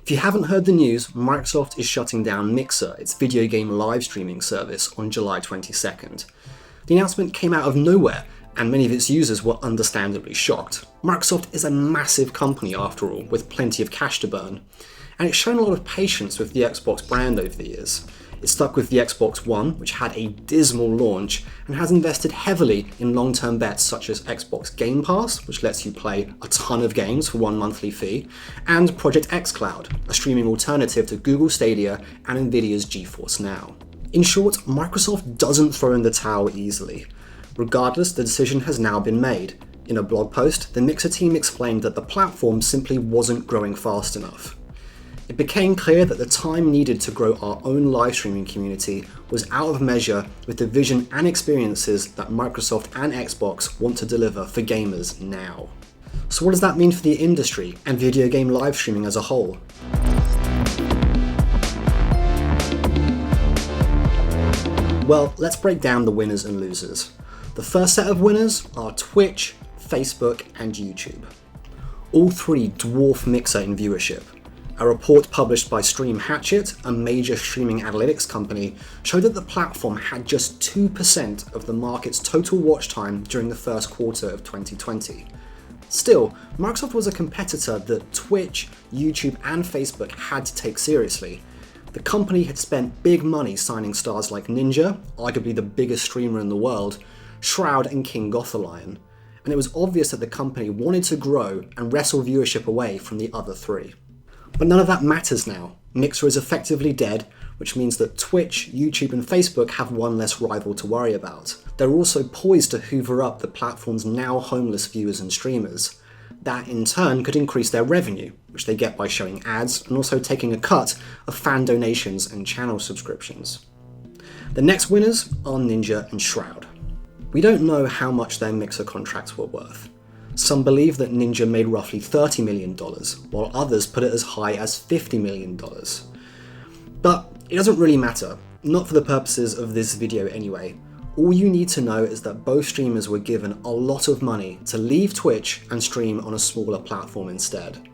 If you haven't heard the news, Microsoft is shutting down Mixer, its video game live streaming service, on July 22nd. The announcement came out of nowhere, and many of its users were understandably shocked. Microsoft is a massive company after all, with plenty of cash to burn, and it's shown a lot of patience with the Xbox brand over the years. It stuck with the Xbox One, which had a dismal launch, and has invested heavily in long-term bets such as Xbox Game Pass, which lets you play a ton of games for one monthly fee, and Project xCloud, a streaming alternative to Google Stadia and Nvidia's GeForce Now. In short, Microsoft doesn't throw in the towel easily. Regardless, the decision has now been made. In a blog post, the Mixer team explained that the platform simply wasn't growing fast enough. It became clear that the time needed to grow our own live streaming community was out of measure with the vision and experiences that Microsoft and Xbox want to deliver for gamers now. So what does that mean for the industry and video game live streaming as a whole? Well, let's break down the winners and losers. The first set of winners are Twitch, Facebook, and YouTube. All three dwarf Mixer in viewership. A report published by Stream Hatchet, a major streaming analytics company, showed that the platform had just 2% of the market's total watch time during the first quarter of 2020. Still, Microsoft was a competitor that Twitch, YouTube, and Facebook had to take seriously. The company had spent big money signing stars like Ninja, arguably the biggest streamer in the world, Shroud, and King Gothalion, and it was obvious that the company wanted to grow and wrestle viewership away from the other three. But none of that matters now. Mixer is effectively dead, which means that Twitch, YouTube, and Facebook have one less rival to worry about. They're also poised to hoover up the platform's now homeless viewers and streamers. That in turn could increase their revenue, which they get by showing ads and also taking a cut of fan donations and channel subscriptions. The next winners are Ninja and Shroud. We don't know how much their Mixer contracts were worth. Some believe that Ninja made roughly $30 million, while others put it as high as $50 million. But it doesn't really matter, not for the purposes of this video anyway. All you need to know is that both streamers were given a lot of money to leave Twitch and stream on a smaller platform instead.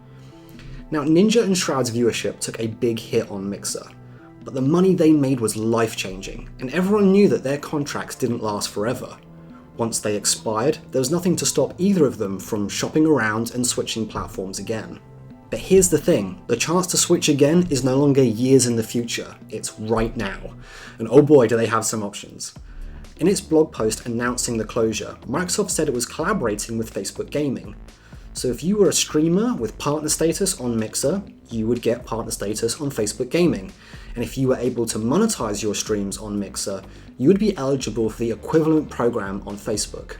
Now, Ninja and Shroud's viewership took a big hit on Mixer, but the money they made was life-changing, and everyone knew that their contracts didn't last forever. Once they expired, there was nothing to stop either of them from shopping around and switching platforms again. But here's the thing, the chance to switch again is no longer years in the future, it's right now. And oh boy, do they have some options. In its blog post announcing the closure, Microsoft said it was collaborating with Facebook Gaming. So if you were a streamer with partner status on Mixer, you would get partner status on Facebook Gaming. And if you were able to monetize your streams on Mixer, you would be eligible for the equivalent program on Facebook.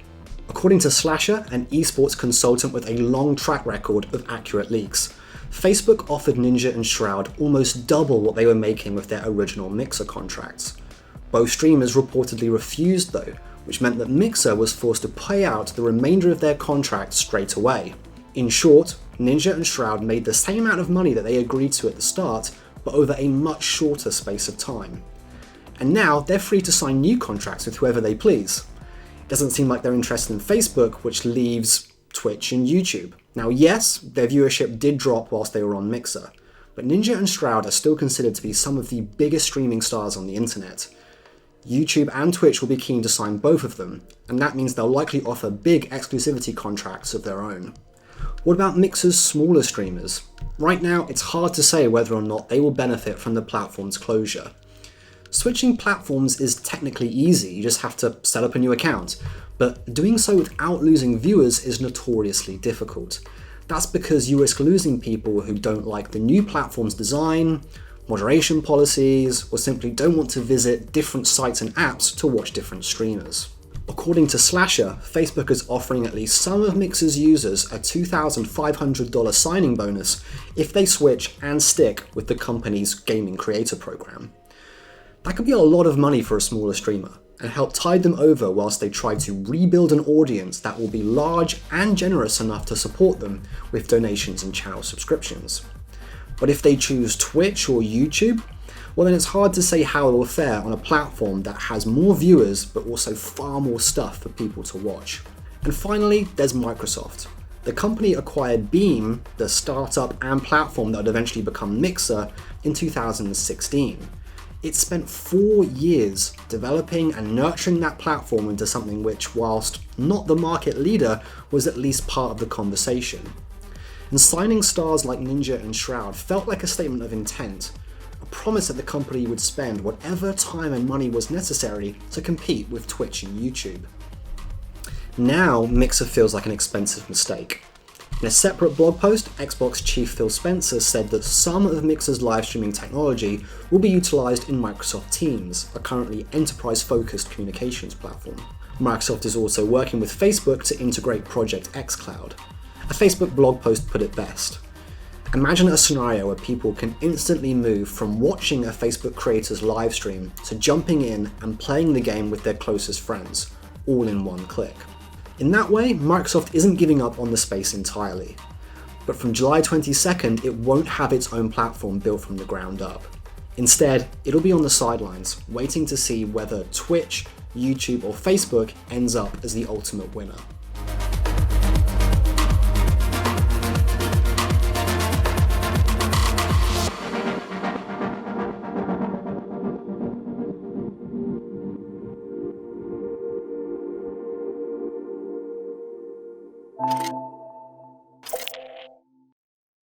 According to Slasher, an esports consultant with a long track record of accurate leaks, Facebook offered Ninja and Shroud almost double what they were making with their original Mixer contracts. Both streamers reportedly refused though, which meant that Mixer was forced to pay out the remainder of their contracts straight away. In short, Ninja and Shroud made the same amount of money that they agreed to at the start, but over a much shorter space of time. And now they're free to sign new contracts with whoever they please. It doesn't seem like they're interested in Facebook, which leaves Twitch and YouTube. Now yes, their viewership did drop whilst they were on Mixer, but Ninja and Shroud are still considered to be some of the biggest streaming stars on the internet. YouTube and Twitch will be keen to sign both of them, and that means they'll likely offer big exclusivity contracts of their own. What about Mixer's smaller streamers? Right now, it's hard to say whether or not they will benefit from the platform's closure. Switching platforms is technically easy, you just have to set up a new account, but doing so without losing viewers is notoriously difficult. That's because you risk losing people who don't like the new platform's design, moderation policies, or simply don't want to visit different sites and apps to watch different streamers. According to Slasher, Facebook is offering at least some of Mixer's users a $2,500 signing bonus if they switch and stick with the company's gaming creator program. That could be a lot of money for a smaller streamer, and help tide them over whilst they try to rebuild an audience that will be large and generous enough to support them with donations and channel subscriptions. But if they choose Twitch or YouTube, well then it's hard to say how it will fare on a platform that has more viewers but also far more stuff for people to watch. And finally, there's Microsoft. The company acquired Beam, the startup and platform that would eventually become Mixer, in 2016. It spent 4 years developing and nurturing that platform into something which, whilst not the market leader, was at least part of the conversation. And signing stars like Ninja and Shroud felt like a statement of intent, a promise that the company would spend whatever time and money was necessary to compete with Twitch and YouTube. Now, Mixer feels like an expensive mistake. In a separate blog post, Xbox chief Phil Spencer said that some of Mixer's live streaming technology will be utilised in Microsoft Teams, a currently enterprise-focused communications platform. Microsoft is also working with Facebook to integrate Project xCloud. A Facebook blog post put it best. Imagine a scenario where people can instantly move from watching a Facebook creator's live stream to jumping in and playing the game with their closest friends, all in one click. In that way, Microsoft isn't giving up on the space entirely. But from July 22nd, it won't have its own platform built from the ground up. Instead, it'll be on the sidelines, waiting to see whether Twitch, YouTube, or Facebook ends up as the ultimate winner.